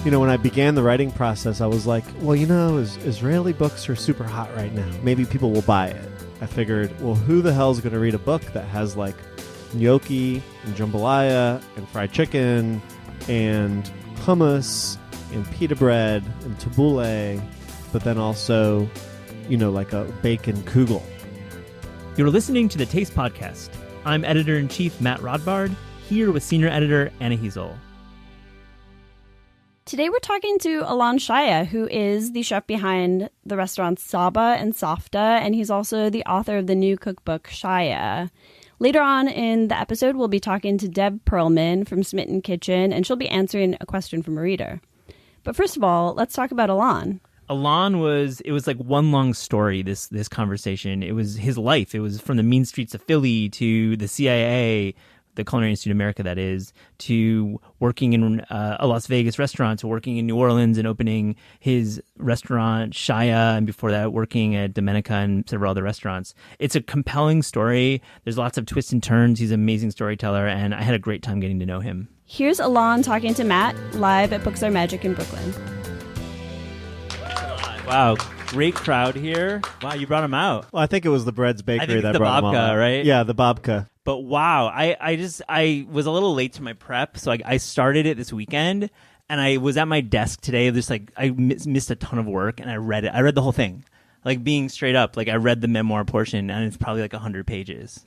When I began the writing process, I was like, well, Israeli books are super hot right now. Maybe people will buy it. I figured, well, who the hell is going to read a book that has like gnocchi and jambalaya and fried chicken and hummus and pita bread and tabbouleh, but then also, like a bacon kugel. You're listening to the Taste Podcast. I'm Editor-in-Chief Matt Rodbard, here with Senior Editor Anna Hezel. Today we're talking to Alon Shaya, who is the chef behind the restaurants Saba and Safta, and he's also the author of the new cookbook, Shaya. Later on in the episode, we'll be talking to Deb Perelman from Smitten Kitchen, and she'll be answering a question from a reader. But first of all, let's talk about Alon. Alon was like one long story, this conversation. It was his life. It was from the mean streets of Philly to the CIA, the Culinary Institute of America, that is, to working in a Las Vegas restaurant, to working in New Orleans and opening his restaurant, Shaya, and before that, working at Domenica and several other restaurants. It's a compelling story. There's lots of twists and turns. He's an amazing storyteller, and I had a great time getting to know him. Here's Alon talking to Matt live at Books Are Magic in Brooklyn. Wow, great crowd here. Wow, you brought him out. Well, I think it was the Bread's Bakery that brought him out. The Babka, right? Yeah, the Babka. But wow, I was a little late to my prep, so I started it this weekend, and I was at my desk today. I missed a ton of work, and I read it. I read the whole thing, like being straight up. Like I read the memoir portion, and it's probably like 100 pages.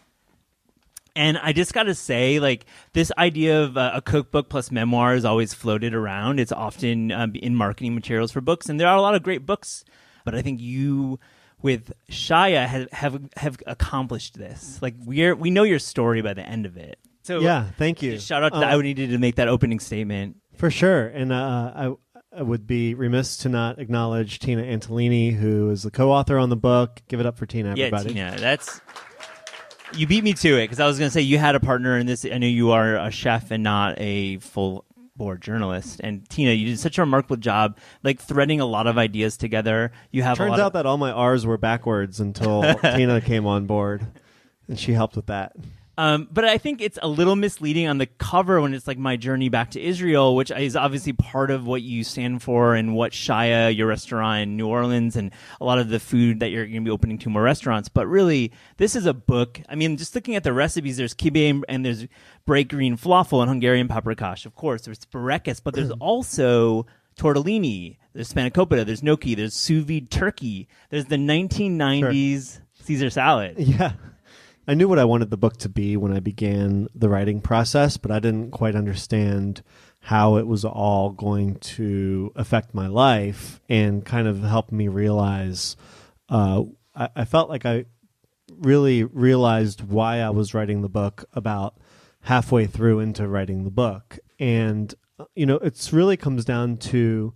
And I just got to say, like, this idea of a cookbook plus memoir is always floated around. It's often in marketing materials for books, and there are a lot of great books. But I think you, with Shaya, have accomplished this. Like, we know your story by the end of it. So yeah, thank you. Shout out to I needed to make that opening statement. For sure. And I would be remiss to not acknowledge Tina Antolini, who is the co-author on the book. Give it up for Tina, everybody. Yeah, Tina, you beat me to it, because I was going to say you had a partner in this. I know you are a chef and not a full-board journalist. And Tina, you did such a remarkable job, like threading a lot of ideas together. Turns out that all my R's were backwards until Tina came on board, and she helped with that. But I think it's a little misleading on the cover when it's like my journey back to Israel, which is obviously part of what you stand for and what Shaya, your restaurant in New Orleans, and a lot of the food that you're going to be opening 2 more restaurants. But really, this is a book. I mean, just looking at the recipes, there's kibbeh and there's bright green falafel and Hungarian paprikash, of course. There's parekas, but there's also tortellini, there's spanakopita, there's gnocchi, there's sous vide turkey, there's the 1990s Caesar salad. Yeah. I knew what I wanted the book to be when I began the writing process, but I didn't quite understand how it was all going to affect my life and kind of help me realize. I felt like I really realized why I was writing the book about halfway through into writing the book. And, it's really comes down to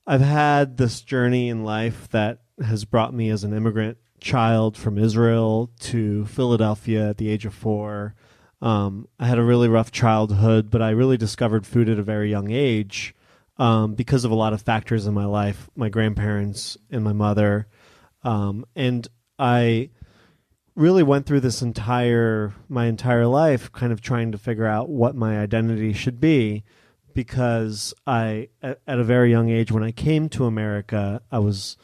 I've had this journey in life that has brought me as an immigrant child from Israel to Philadelphia at the age of 4. I had a really rough childhood, but I really discovered food at a very young age because of a lot of factors in my life, my grandparents and my mother. And I really went through my entire life kind of trying to figure out what my identity should be, because at a very young age when I came to America, I was...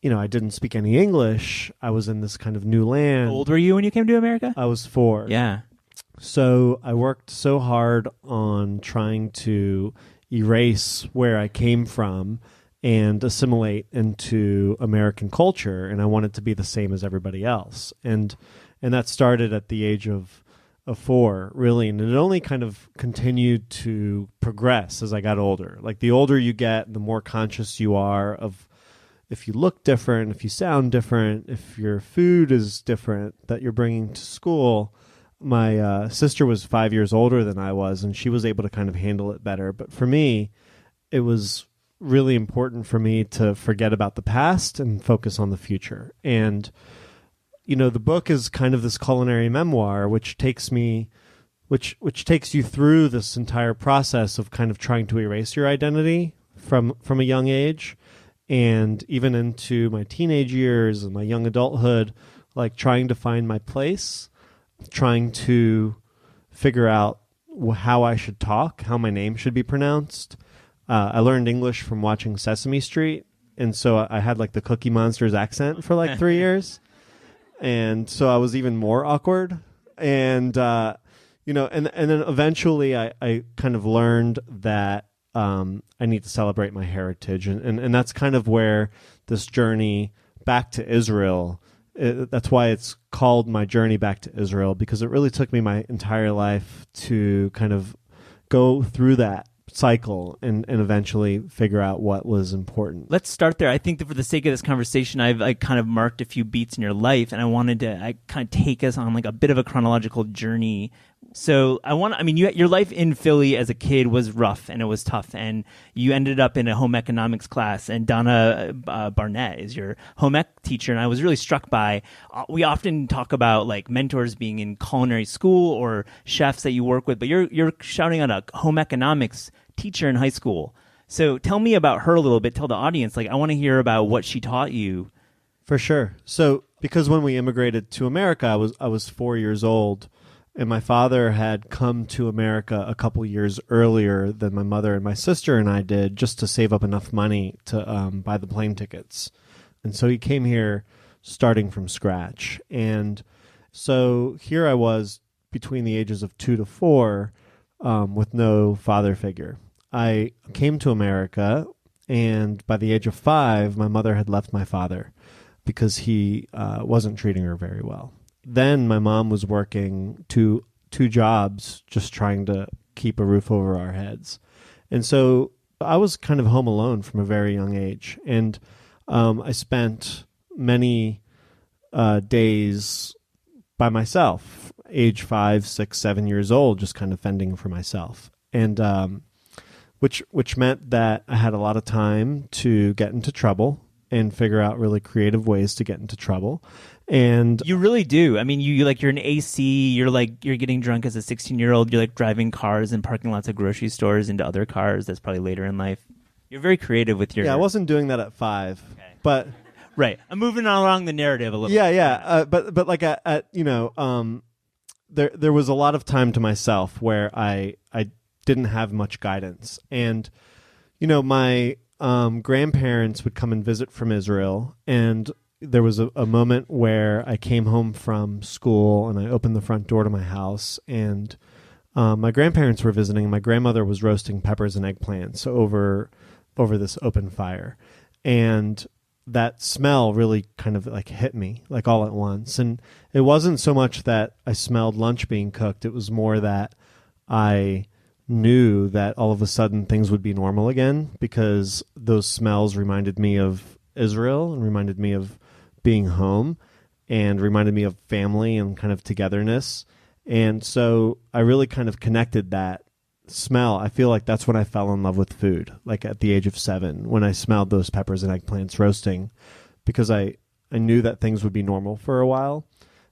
I didn't speak any English. I was in this kind of new land. How old were you when you came to America? I was 4. Yeah. So I worked so hard on trying to erase where I came from and assimilate into American culture, and I wanted to be the same as everybody else. And that started at the age of 4, really, and it only kind of continued to progress as I got older. Like, the older you get, the more conscious you are of if you look different, if you sound different, if your food is different that you're bringing to school. My sister was 5 years older than I was, and she was able to kind of handle it better. But for me, it was really important for me to forget about the past and focus on the future. And, the book is kind of this culinary memoir, which takes you through this entire process of kind of trying to erase your identity from a young age. And even into my teenage years and my young adulthood, like trying to find my place, trying to figure out how I should talk, how my name should be pronounced, I learned English from watching Sesame Street, and so I had like the Cookie Monster's accent for like 3 years, and so I was even more awkward. And and then eventually I kind of learned that I need to celebrate my heritage, and that's kind of where this journey back to Israel. That's why it's called My Journey Back to Israel, because it really took me my entire life to kind of go through that cycle and eventually figure out what was important. Let's start there. I think that for the sake of this conversation, I kind of marked a few beats in your life, and I kind of take us on like a bit of a chronological journey. So your life in Philly as a kid was rough and it was tough, and you ended up in a home economics class, and Donna Barnett is your home ec teacher, and I was really struck by, we often talk about like mentors being in culinary school or chefs that you work with, but you're shouting out a home economics teacher in high school. So tell me about her a little bit. Tell the audience, like, I want to hear about what she taught you. For sure. So because when we immigrated to America, I was 4 years old. And my father had come to America a couple years earlier than my mother and my sister and I did, just to save up enough money to buy the plane tickets. And so he came here starting from scratch. And so here I was between the ages of 2 to 4 with no father figure. I came to America, and by the age of 5, my mother had left my father because he wasn't treating her very well. Then my mom was working two jobs, just trying to keep a roof over our heads. And so I was kind of home alone from a very young age. And I spent many days by myself, age 5, 6, 7 years old, just kind of fending for myself. And which meant that I had a lot of time to get into trouble and figure out really creative ways to get into trouble. And you really do. I mean, you're an AC, you're getting drunk as a 16-year-old, you're like driving cars in parking lots of grocery stores into other cars. That's probably later in life. You're very creative with your... Yeah, I wasn't doing that at 5, okay. But... Right. I'm moving along the narrative a little bit. Yeah. But like there was a lot of time to myself where I didn't have much guidance. And, my grandparents would come and visit from Israel, and there was a moment where I came home from school and I opened the front door to my house, and my grandparents were visiting. My grandmother was roasting peppers and eggplants over this open fire, and that smell really kind of like hit me like all at once. And it wasn't so much that I smelled lunch being cooked. It was more that I knew that all of a sudden things would be normal again, because those smells reminded me of Israel and reminded me of being home and reminded me of family and kind of togetherness. And so I really kind of connected that smell. I feel like that's when I fell in love with food, like at the age of 7, when I smelled those peppers and eggplants roasting, because I knew that things would be normal for a while.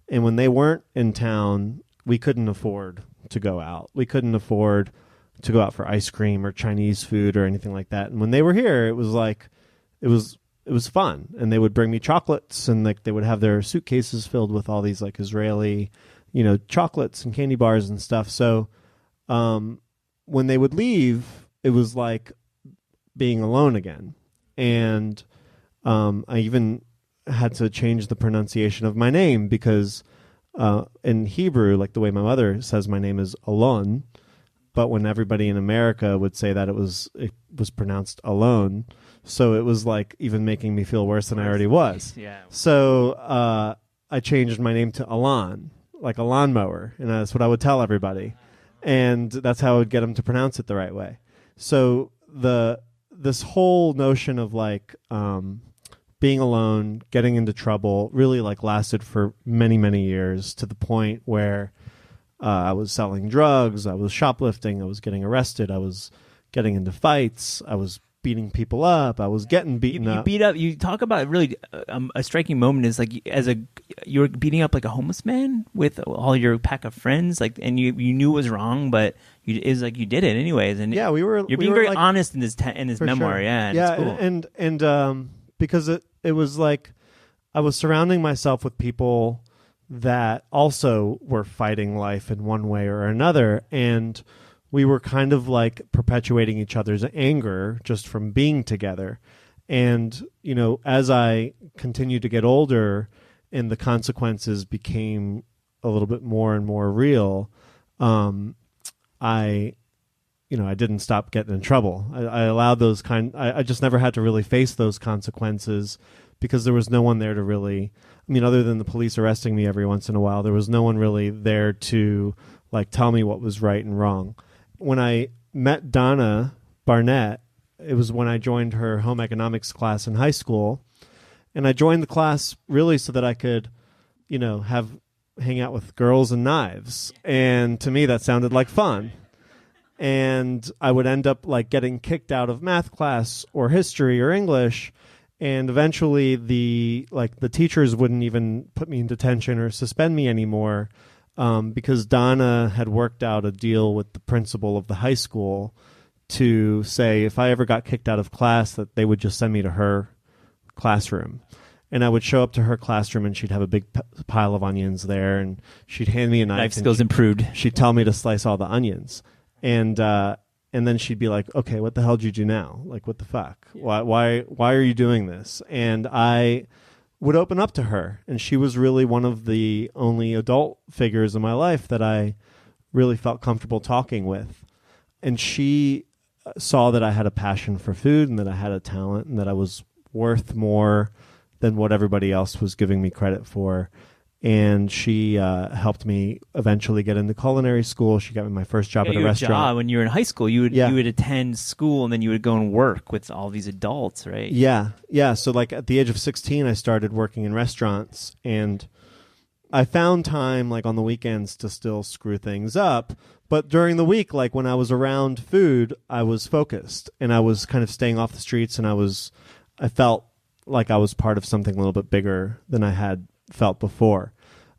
And when they weren't in town, we couldn't afford to go out. We couldn't afford to go out for ice cream or Chinese food or anything like that. And when they were here, it was like, it was fun. And they would bring me chocolates, and like they would have their suitcases filled with all these like Israeli, chocolates and candy bars and stuff. So, when they would leave, it was like being alone again. And I even had to change the pronunciation of my name, because in Hebrew, like the way my mother says my name is Alon, but when everybody in America would say that, it was pronounced alone. So it was like even making me feel worse than I already was. Yeah. So I changed my name to Alon, like a lawnmower, and that's what I would tell everybody. And that's how I would get them to pronounce it the right way. So this whole notion of like being alone, getting into trouble, really like lasted for many, many years, to the point where I was selling drugs, I was shoplifting, I was getting arrested, I was getting into fights, I was beating people up, I was getting beaten up. You talk about really a striking moment is like you were beating up like a homeless man with all your pack of friends, like, and you knew it was wrong, but it was like you did it anyways. And yeah, you're being very like, honest in this memoir. Sure. Yeah, yeah, it's cool. and because it was like I was surrounding myself with people that also were fighting life in one way or another. And we were kind of like perpetuating each other's anger just from being together. And, you know, as I continued to get older and the consequences became a little bit more and more real, I didn't stop getting in trouble. I allowed those I just never had to really face those consequences because there was no one there to really, I mean, other than the police arresting me every once in a while, there was no one really there to like tell me what was right and wrong. When I met Donna Barnett, it was when I joined her home economics class in high school. And I joined the class really so that I could, you know, hang out with girls and knives. And to me, that sounded like fun. And I would end up like getting kicked out of math class or history or English. And eventually the teachers wouldn't even put me in detention or suspend me anymore because Donna had worked out a deal with the principal of the high school to say if I ever got kicked out of class that they would just send me to her classroom. And I would show up to her classroom and she'd have a big pile of onions there and she'd hand me a knife. Knife skills improved. She'd tell me to slice all the onions. And then she'd be like, okay, what the hell did you do now? Like, what the fuck? Why are you doing this? And I would open up to her. And she was really one of the only adult figures in my life that I really felt comfortable talking with. And she saw that I had a passion for food and that I had a talent and that I was worth more than what everybody else was giving me credit for. And she helped me eventually get into culinary school. She got me my first job at a restaurant. Job. When you were in high school, you would attend school and then you would go and work with all these adults, right? Yeah. So like at the age of 16, I started working in restaurants, and I found time like on the weekends to still screw things up. But during the week, like when I was around food, I was focused and I was kind of staying off the streets, and I felt like I was part of something a little bit bigger than I had felt before.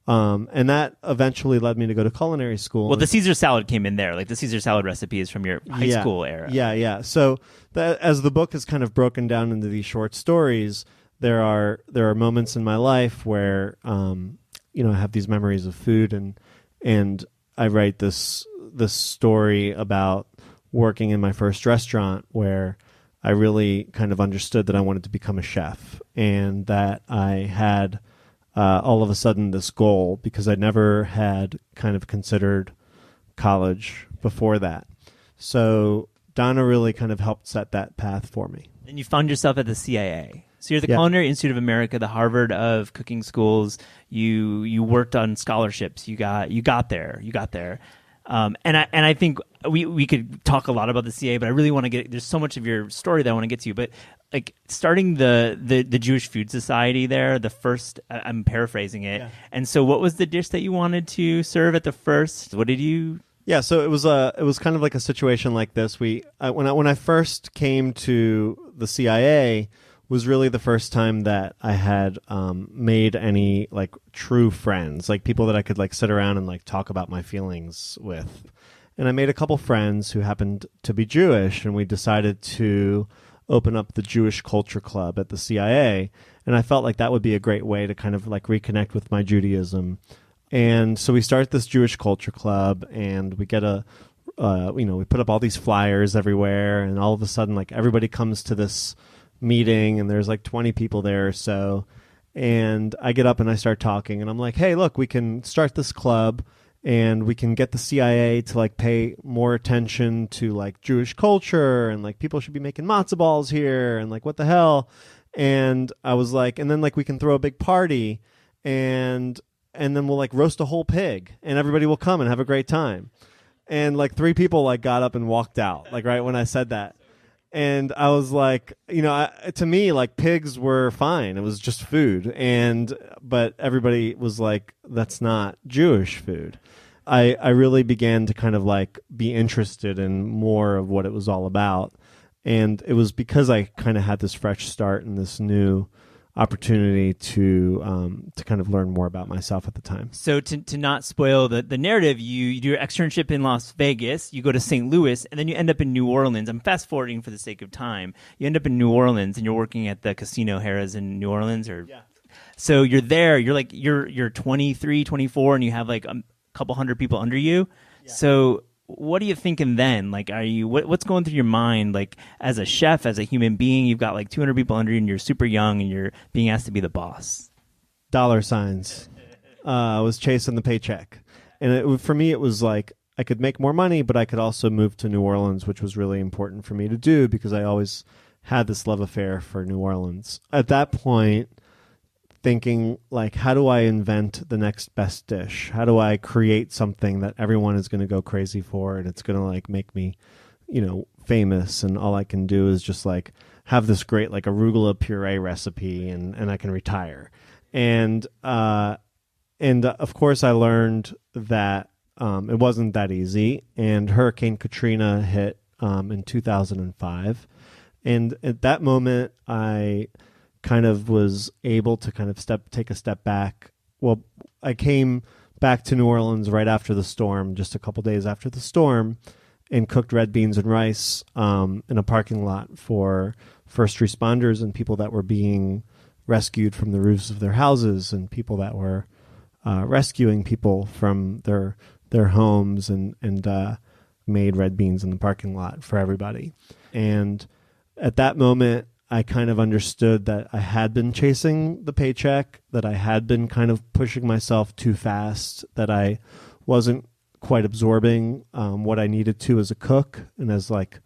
And that eventually led me to go to culinary school. Well, the Caesar salad came in there. Like the Caesar salad recipe is from your high school era. Yeah. So as the book is kind of broken down into these short stories, there are moments in my life where, I have these memories of food, and I write this story about working in my first restaurant where I really kind of understood that I wanted to become a chef, and that I had all of a sudden this goal because I never had kind of considered college before that. So Donna really kind of helped set that path for me. And you found yourself at the CIA. So you're the Culinary Institute of America, the Harvard of cooking schools. You worked on scholarships. You got there. And I think we could talk a lot about the CA, but I really want to get. There's so much of your story that I want to get to. But like starting the Jewish Food Society there, the first. I'm paraphrasing it. Yeah. And so, what was the dish that you wanted to serve at the first? What did you? Yeah, so it was kind of like a situation like this. When I first came to the CIA was really the first time that I had made any like true friends, like people that I could like sit around and like talk about my feelings with. And I made a couple friends who happened to be Jewish, and we decided to open up the Jewish Culture Club at the CIA. And I felt like that would be a great way to kind of like reconnect with my Judaism. And so we start this Jewish Culture Club, and we get we put up all these flyers everywhere, and all of a sudden like everybody comes to this meeting, and there's like 20 people there or so, and I get up and I start talking, and I'm like, hey, look, we can start this club and we can get the CIA to like pay more attention to like Jewish culture, and like people should be making matzo balls here, and like what the hell. And I was like, and then like we can throw a big party, and then we'll like roast a whole pig and everybody will come and have a great time. And like 3 people like got up and walked out like right when I said that. And I was like, to me, like pigs were fine. It was just food. But everybody was like, that's not Jewish food. I really began to kind of like be interested in more of what it was all about. And it was because I kind of had this fresh start and this new opportunity to kind of learn more about myself at the time. So to not spoil the narrative, you do your externship in Las Vegas, you go to St. Louis, and then you end up in New Orleans. I'm fast forwarding for the sake of time. You end up in New Orleans, and you're working at the Casino Harrah's in New Orleans, So you're there. You're like you're 23, 24, and you have like a couple hundred people under you. Yeah. So what are you thinking then? Like, what's going through your mind? Like, as a chef, as a human being, you've got like 200 people under you, and you're super young, and you're being asked to be the boss. Dollar signs. I was chasing the paycheck, and for me, it was like I could make more money, but I could also move to New Orleans, which was really important for me to do because I always had this love affair for New Orleans. At that point, thinking like, how do I invent the next best dish? How do I create something that everyone is going to go crazy for, and it's going to like make me, famous, and all I can do is just like have this great like arugula puree recipe, and I can retire. And of course I learned that it wasn't that easy, and Hurricane Katrina hit in 2005. And at that moment, I kind of was able to kind of take a step back. Well, I came back to New Orleans right after the storm, just a couple days after the storm, and cooked red beans and rice in a parking lot for first responders and people that were being rescued from the roofs of their houses, and people that were rescuing people from their homes, and made red beans in the parking lot for everybody. And at that moment, I kind of understood that I had been chasing the paycheck, that I had been kind of pushing myself too fast, that I wasn't quite absorbing what I needed to as a cook and as like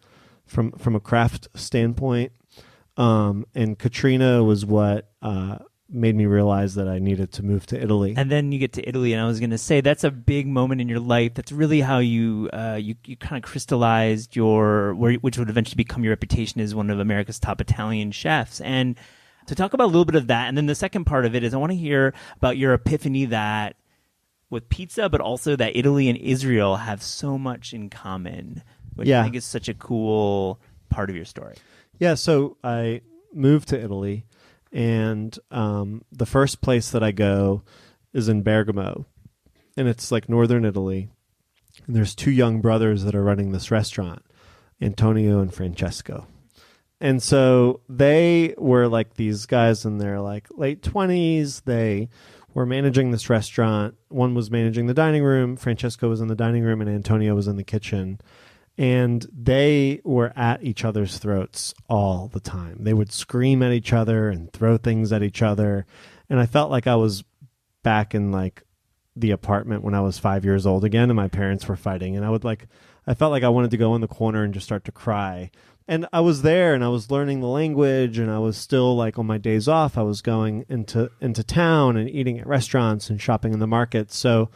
from a craft standpoint. And Katrina was what made me realize that I needed to move to Italy. And then you get to Italy, and I was going to say that's a big moment in your life. That's really how you kind of crystallized which would eventually become your reputation as one of America's top Italian chefs. And to talk about a little bit of that, and then the second part of it is I want to hear about your epiphany that with pizza, but also that Italy and Israel have so much in common, which I think is such a cool part of your story. Yeah, so I moved to Italy. And the first place that I go is in Bergamo, and it's like northern Italy. And there's two young brothers that are running this restaurant, Antonio and Francesco. And so they were like these guys in their like late 20s. They were managing this restaurant. One was managing the dining room. Francesco was in the dining room, and Antonio was in the kitchen. And they were at each other's throats all the time. They would scream at each other and throw things at each other. And I felt like I was back in like the apartment when I was 5 years old again, and my parents were fighting. And I felt like I wanted to go in the corner and just start to cry. And I was there, and I was learning the language, and I was still like on my days off, I was going into town and eating at restaurants and shopping in the market. So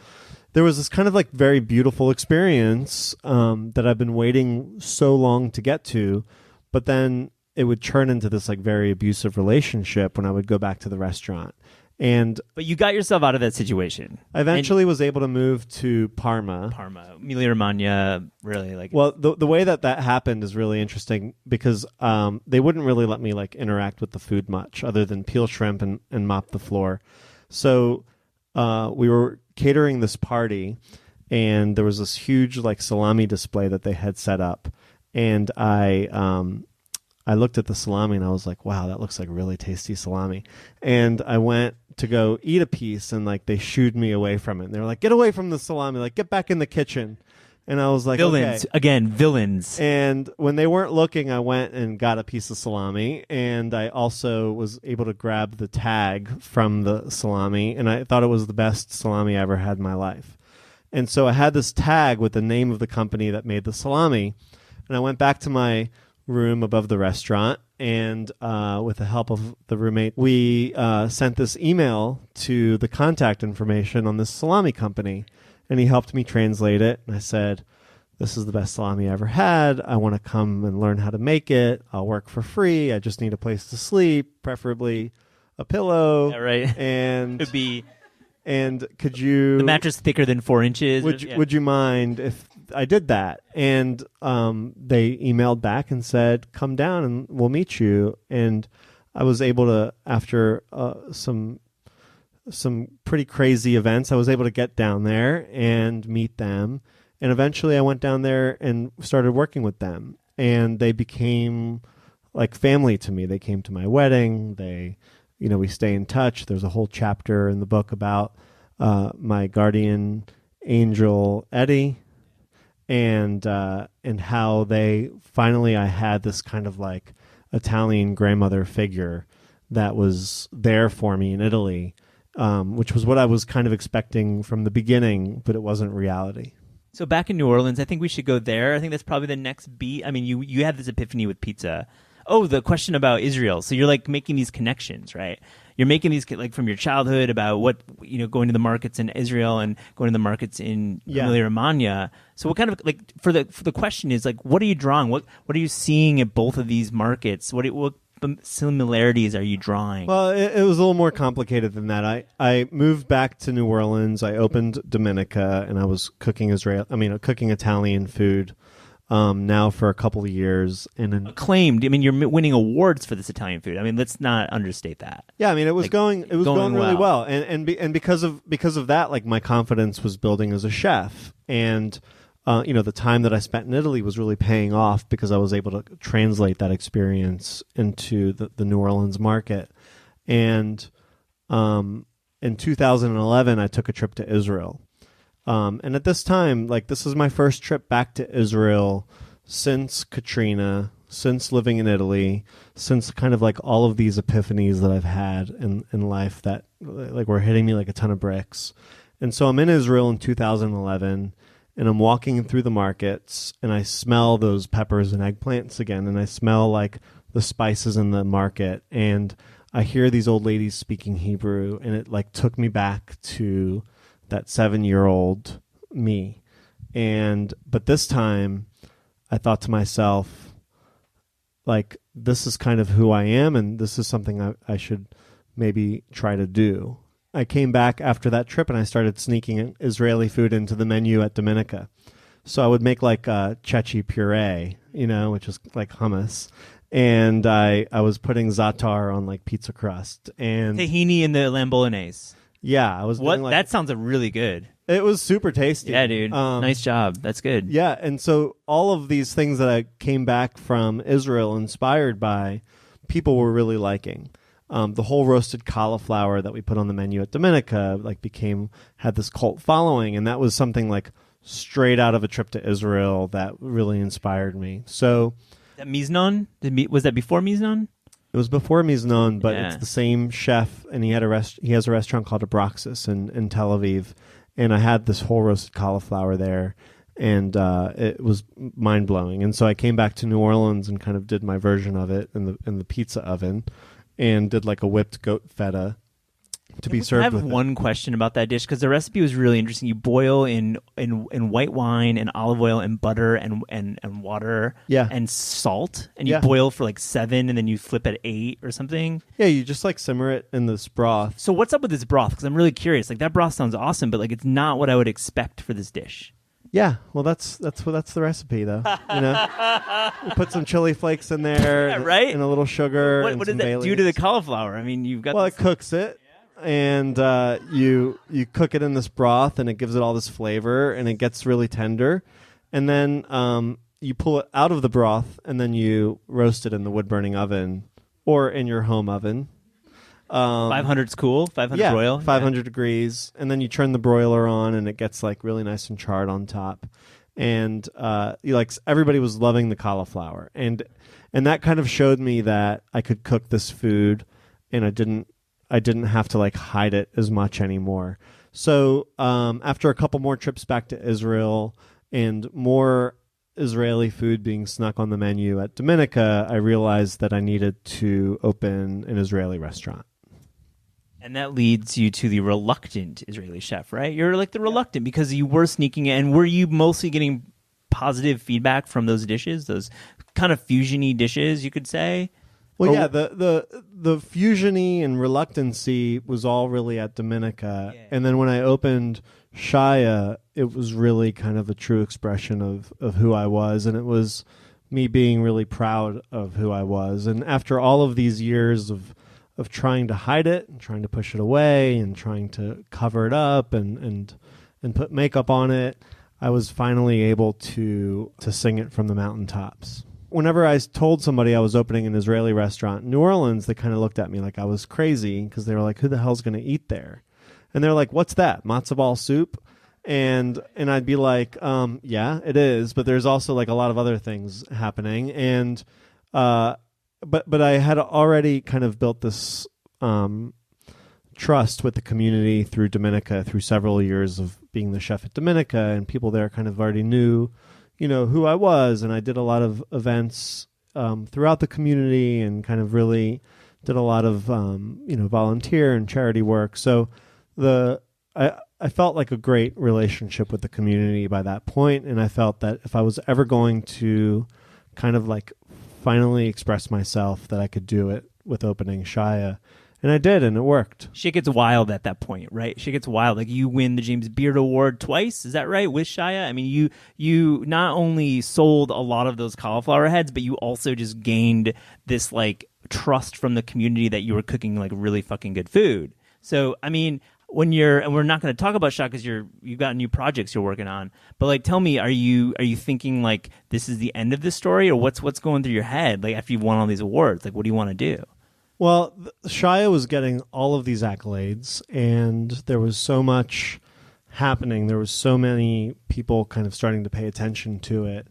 there was this kind of like very beautiful experience that I've been waiting so long to get to, but then it would turn into this like very abusive relationship when I would go back to the restaurant. But you got yourself out of that situation. I eventually was able to move to Parma, Emilia-Romagna, really like. Well, the way that happened is really interesting because they wouldn't really let me like interact with the food much other than peel shrimp and mop the floor. So we were catering this party, and there was this huge like salami display that they had set up, and I looked at the salami and I was like, wow, that looks like really tasty salami. And I went to go eat a piece, and like they shooed me away from it. And they were like, get away from the salami, like get back in the kitchen. And I was like, villains. Okay. Again, villains. And when they weren't looking, I went and got a piece of salami, and I also was able to grab the tag from the salami, and I thought it was the best salami I ever had in my life. And so I had this tag with the name of the company that made the salami, and I went back to my room above the restaurant, and with the help of the roommate, we sent this email to the contact information on this salami company. And he helped me translate it. And I said, this is the best salami I ever had. I want to come and learn how to make it. I'll work for free. I just need a place to sleep, preferably a pillow. Yeah, right. And could be. And could you... The mattress thicker than 4 inches. Would you mind if I did that? And they emailed back and said, come down and we'll meet you. And I was able to, after some pretty crazy events, I was able to get down there and meet them. And eventually I went down there and started working with them. And they became like family to me. They came to my wedding. We stay in touch. There's a whole chapter in the book about my guardian angel, Eddie. and how they finally I had this kind of like Italian grandmother figure that was there for me in Italy, which was what I was kind of expecting from the beginning, but it wasn't reality. So back in New Orleans, I think we should go there. I think that's probably the next beat. I mean, you had this epiphany with pizza. Oh, the question about Israel. So you're like making these connections, right? You're making these like from your childhood about what, going to the markets in Israel and going to the markets in Emilia Romagna. So what kind of like for the question is like, what are you drawing? What are you seeing at both of these markets? What similarities are you drawing? Well, it was a little more complicated than that. I moved back to New Orleans. I opened Dominica, and I was cooking Italian food now for a couple of years. And then, acclaimed. I mean, you're winning awards for this Italian food. I mean, let's not understate that. Yeah, I mean, it was going really well, and because of that, like my confidence was building as a chef, and the time that I spent in Italy was really paying off because I was able to translate that experience into the New Orleans market. And in 2011, I took a trip to Israel. And at this time, like this is my first trip back to Israel since Katrina, since living in Italy, since kind of like all of these epiphanies that I've had in life that like were hitting me like a ton of bricks. And so I'm in Israel in 2011. And I'm walking through the markets, and I smell those peppers and eggplants again, and I smell like the spices in the market, and I hear these old ladies speaking Hebrew, and it like took me back to that 7-year-old me. But this time, I thought to myself, like, this is kind of who I am, and this is something I should maybe try to do. I came back after that trip and I started sneaking Israeli food into the menu at Dominica. So I would make like chechi puree, which is like hummus. And I was putting za'atar on like pizza crust and tahini in the lamb bolognese. Yeah, I was. That sounds really good. It was super tasty. Yeah, dude. Nice job. That's good. Yeah, and so all of these things that I came back from Israel inspired by, people were really liking. The whole roasted cauliflower that we put on the menu at Dominica had this cult following, and that was something like straight out of a trip to Israel that really inspired me. So that Miznon? Was that before Miznon? It was before Miznon, but it's the same chef, and he has a restaurant called Abraxas in Tel Aviv, and I had this whole roasted cauliflower there, and it was mind blowing. And so I came back to New Orleans and kind of did my version of it in the pizza oven. And did like a whipped goat feta to be served with it. I have one question about that dish because the recipe was really interesting. You boil in white wine and olive oil and butter and water and salt, and you boil for like 7 and then you flip at 8 or something. Yeah, you just like simmer it in this broth. So what's up with this broth? Because I'm really curious. Like that broth sounds awesome, but like it's not what I would expect for this dish. Yeah, well, that's the recipe, though. We put some chili flakes in there, right? And a little sugar. What does that do to the cauliflower? I mean, you've got. Well, it cooks it, and you cook it in this broth, and it gives it all this flavor, and it gets really tender, and then you pull it out of the broth, and then you roast it in the wood burning oven or in your home oven. 500's cool. 500 broil. 500 degrees, and then you turn the broiler on, and it gets like really nice and charred on top. And everybody was loving the cauliflower, and that kind of showed me that I could cook this food, and I didn't have to like hide it as much anymore. So after a couple more trips back to Israel and more Israeli food being snuck on the menu at Dominica, I realized that I needed to open an Israeli restaurant. And that leads you to the reluctant Israeli chef, right? You're like the reluctant because you were sneaking in. And were you mostly getting positive feedback from those dishes, those kind of fusion-y dishes, you could say? Well, yeah, the fusion-y and reluctancy was all really at Dominica. Yeah. And then when I opened Shaya, it was really kind of a true expression of who I was. And it was me being really proud of who I was. And after all of these years of trying to hide it and trying to push it away and trying to cover it up and put makeup on it, I was finally able to sing it from the mountaintops. Whenever I told somebody I was opening an Israeli restaurant in New Orleans, they kind of looked at me like I was crazy because they were like, who the hell's going to eat there? And they're like, what's that, matzo ball soup? And I'd be like, yeah, it is, but there's also like a lot of other things happening. And but I had already kind of built this trust with the community through Dominica, through several years of being the chef at Dominica, and people there kind of already knew, who I was. And I did a lot of events throughout the community and kind of really did a lot of volunteer and charity work. So I felt like a great relationship with the community by that point, and I felt that if I was ever going to kind of like finally express myself, that I could do it with opening Shaya. And I did, and it worked. Shit gets wild at that point, right? Shit gets wild. Like, you win the James Beard Award twice, is that right, with Shaya? I mean, you not only sold a lot of those cauliflower heads, but you also just gained this, like, trust from the community that you were cooking, like, really fucking good food. So, I mean, and we're not going to talk about Shaya because you've got new projects you're working on, but like, tell me, are you thinking like this is the end of this story, or what's going through your head, like, after you've won all these awards? Like, what do you want to do? Well, Shaya was getting all of these accolades, and there was so much happening. There was so many people kind of starting to pay attention to it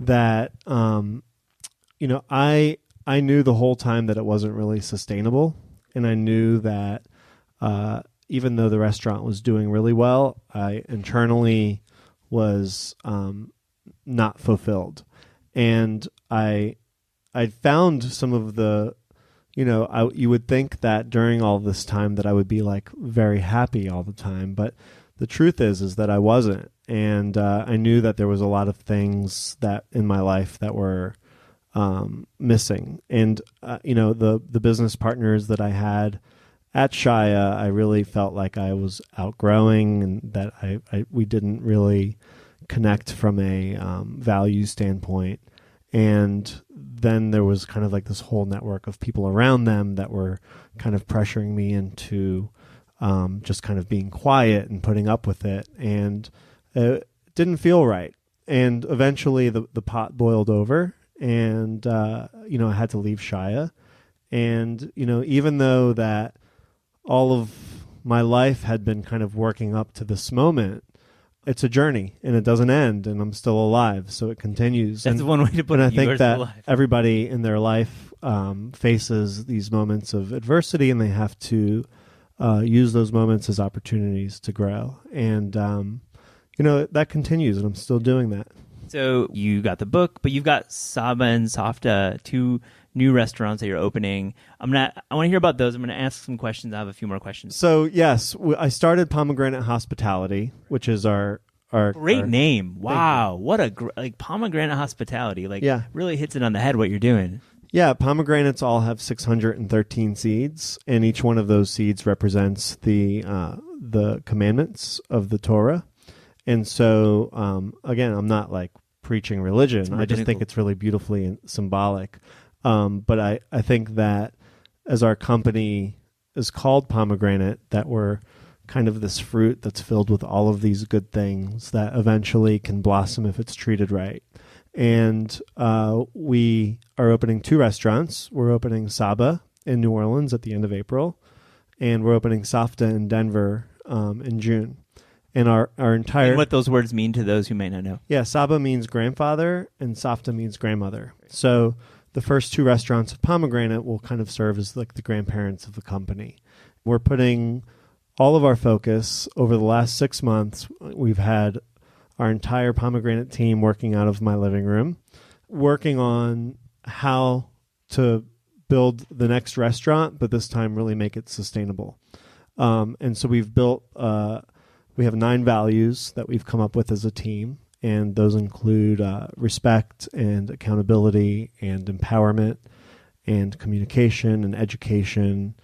that I knew the whole time that it wasn't really sustainable, and I knew that even though the restaurant was doing really well, I internally was not fulfilled. And I found some of the, you would think that during all this time that I would be like very happy all the time, but the truth is that I wasn't. And I knew that there was a lot of things that in my life that were missing. And, the business partners that I had at Shaya, I really felt like I was outgrowing, and that we didn't really connect from a value standpoint. And then there was kind of like this whole network of people around them that were kind of pressuring me into just kind of being quiet and putting up with it. And it didn't feel right. And eventually the pot boiled over, and, I had to leave Shaya. And, even though that all of my life had been kind of working up to this moment, it's a journey, and it doesn't end, and I'm still alive, so it continues. That's one way to put it. And I think that everybody in their life faces these moments of adversity, and they have to use those moments as opportunities to grow. And, that continues, and I'm still doing that. So you got the book, but you've got Saba and Safta, two new restaurants that you're opening. I want to hear about those. I'm going to ask some questions. I have a few more questions. So yes, I started Pomegranate Hospitality, which is our great name. Wow, what a Pomegranate Hospitality. Really hits it on the head what you're doing. Yeah, pomegranates all have 613 seeds, and each one of those seeds represents the commandments of the Torah. And so, again, I'm not like preaching religion. I just think it's really beautifully symbolic. But I think that as our company is called Pomegranate, that we're kind of this fruit that's filled with all of these good things that eventually can blossom if it's treated right. And we are opening two restaurants. We're opening Saba in New Orleans at the end of April, and we're opening Safta in Denver in June. And our entire... And what those words mean to those who may not know. Yeah, Saba means grandfather, and Safta means grandmother. So the first two restaurants of Pomegranate will kind of serve as like the grandparents of the company. We're putting all of our focus over the last 6 months. We've had our entire Pomegranate team working out of my living room, working on how to build the next restaurant, but this time really make it sustainable. And so we've built... we have 9 values that we've come up with as a team, and those include respect and accountability and empowerment and communication and education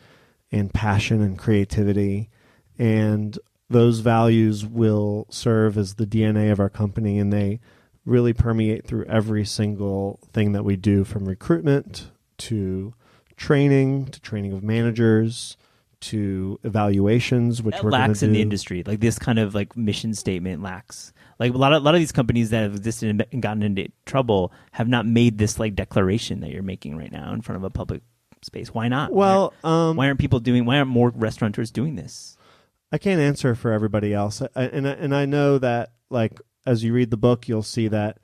and passion and creativity. And those values will serve as the DNA of our company, and they really permeate through every single thing that we do, from recruitment to training of managers to evaluations, which we're lacks do. in the industry. Like, this kind of like mission statement lacks. Like a lot of these companies that have existed and gotten into trouble have not made this like declaration that you're making right now in front of a public space. Why not? Well, why aren't more restaurateurs doing this? I can't answer for everybody else. And I know that, like, as you read the book, you'll see that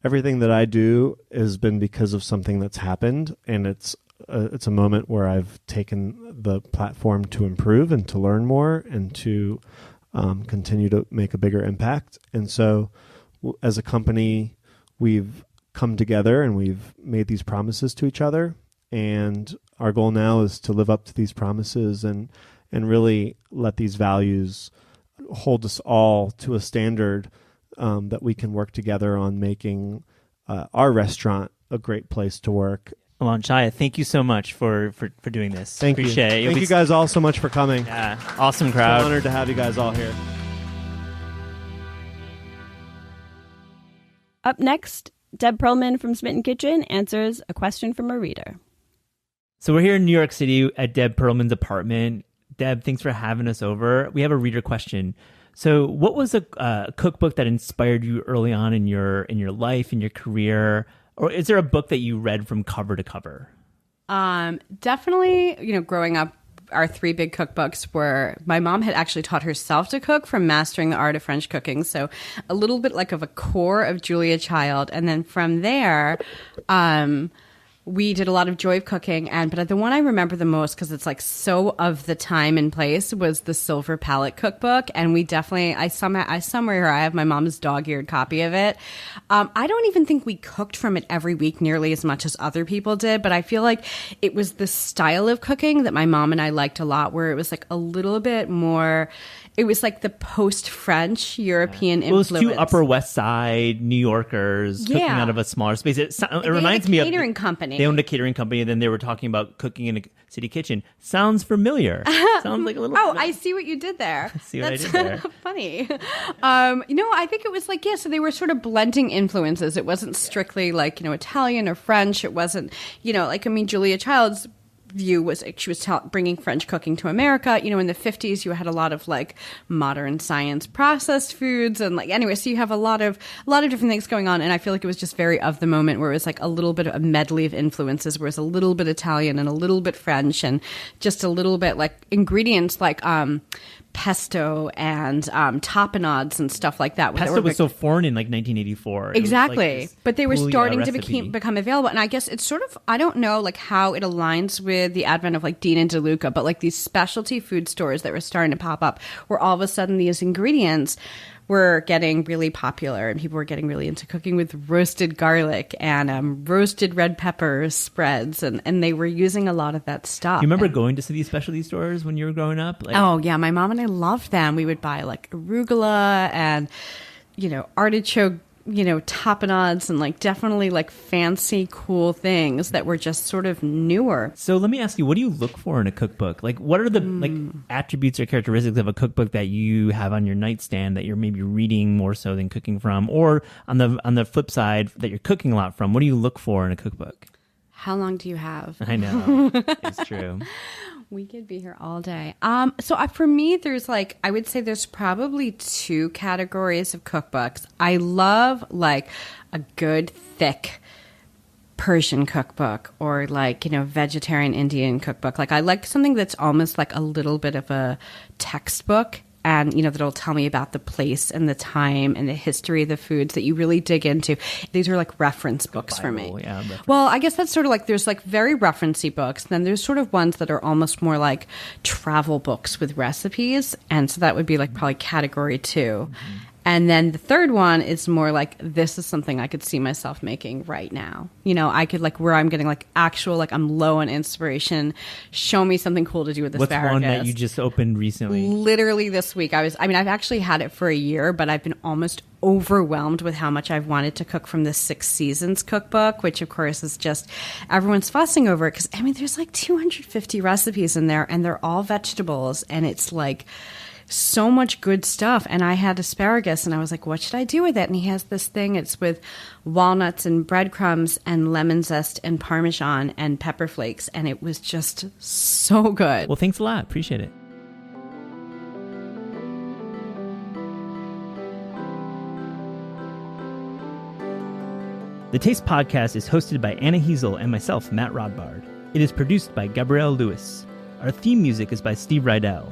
everything that I do has been because of something that's happened, and it's a moment where I've taken the platform to improve and to learn more and to continue to make a bigger impact. And so as a company, we've come together and we've made these promises to each other. And our goal now is to live up to these promises and really let these values hold us all to a standard that we can work together on making our restaurant a great place to work. Alon Shaya, thank you so much for doing this. Thank you. Appreciate it. Thank you guys all so much for coming. Yeah, awesome crowd. I'm honored to have you guys all here. Up next, Deb Perelman from Smitten Kitchen answers a question from a reader. So we're here in New York City at Deb Perelman's apartment. Deb, thanks for having us over. We have a reader question. So what was a cookbook that inspired you early on in your life, in your career? Or is there a book that you read from cover to cover? Definitely, growing up, our three big cookbooks were, my mom had actually taught herself to cook from Mastering the Art of French Cooking. So a little bit like of a core of Julia Child. And then from there, we did a lot of Joy of Cooking, but the one I remember the most, because it's like so of the time and place, was the Silver Palette Cookbook. And we definitely, I somewhere I have my mom's dog-eared copy of it. I don't even think we cooked from it every week nearly as much as other people did, but I feel like it was the style of cooking that my mom and I liked a lot, where it was like a little bit more. It was like the post-French European influence. Well, it was two Upper West Side New Yorkers cooking out of a smaller space. It reminds me of a catering company. They owned a catering company, and then they were talking about cooking in a city kitchen. Sounds familiar. Sounds like a little. Oh, I see what you did there. See what I did there. Funny. I think it was like, so they were sort of blending influences. It wasn't strictly like, Italian or French. It wasn't, Julia Child's view was she was bringing French cooking to America. In the 50s, you had a lot of like modern science processed foods, and so you have a lot of different things going on. And I feel like it was just very of the moment, where it was like a little bit of a medley of influences, where it's a little bit Italian and a little bit French, and just a little bit like ingredients like pesto and tapenades and stuff like that. Pesto was so foreign in like 1984. Exactly. But they were starting to recipe. become available. And I guess it's sort of, I don't know like how it aligns with the advent of like Dean and DeLuca, but like these specialty food stores that were starting to pop up, where all of a sudden these ingredients were getting really popular, and people were getting really into cooking with roasted garlic and roasted red pepper spreads, and they were using a lot of that stuff. You remember going to these specialty stores when you were growing up? Oh yeah, my mom and I loved them. We would buy like arugula and artichoke tapenades, and like definitely like fancy cool things that were just sort of newer. So let me ask you, what do you look for in a cookbook? Like, what are the like attributes or characteristics of a cookbook that you have on your nightstand that you're maybe reading more so than cooking from, or on the flip side that you're cooking a lot from? What do you look for in a cookbook? How long do you have? I know. It's true. We could be here all day. For me, there's I would say there's probably two categories of cookbooks. I love like a good thick Persian cookbook, or vegetarian Indian cookbook. I like something that's almost like a little bit of a textbook, and that'll tell me about the place and the time and the history of the foods that you really dig into. These are like reference books for me. Yeah, well, I guess that's sort of like, there's like very referencey books, and then there's sort of ones that are almost more like travel books with recipes, and so that would be like probably category 2. Mm-hmm. And then the third one is more like, this is something I could see myself making right now. I could where I'm getting actual, I'm low on inspiration. Show me something cool to do with asparagus. What's one that you just opened recently? Literally this week. I've actually had it for a year, but I've been almost overwhelmed with how much I've wanted to cook from the 6 Seasons cookbook, which of course is just, everyone's fussing over it. Because, there's 250 recipes in there, and they're all vegetables. And it's so much good stuff. And I had asparagus, and I was like, what should I do with it? And he has this thing, it's with walnuts and breadcrumbs and lemon zest and Parmesan and pepper flakes, and it was just so good. Well, thanks a lot. Appreciate it. The Taste Podcast is hosted by Anna Heasel and myself, Matt Rodbard. It is produced by Gabrielle Lewis. Our theme music is by Steve Rydell.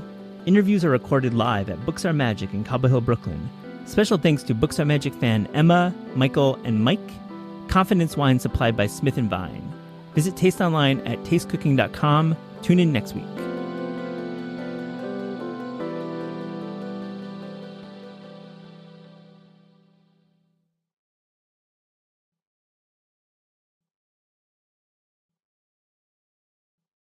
Interviews are recorded live at Books Are Magic in Cobble Hill, Brooklyn. Special thanks to Books Are Magic fan Emma, Michael, and Mike. Confidence wine supplied by Smitten. Visit Taste online at tastecooking.com. Tune in next week.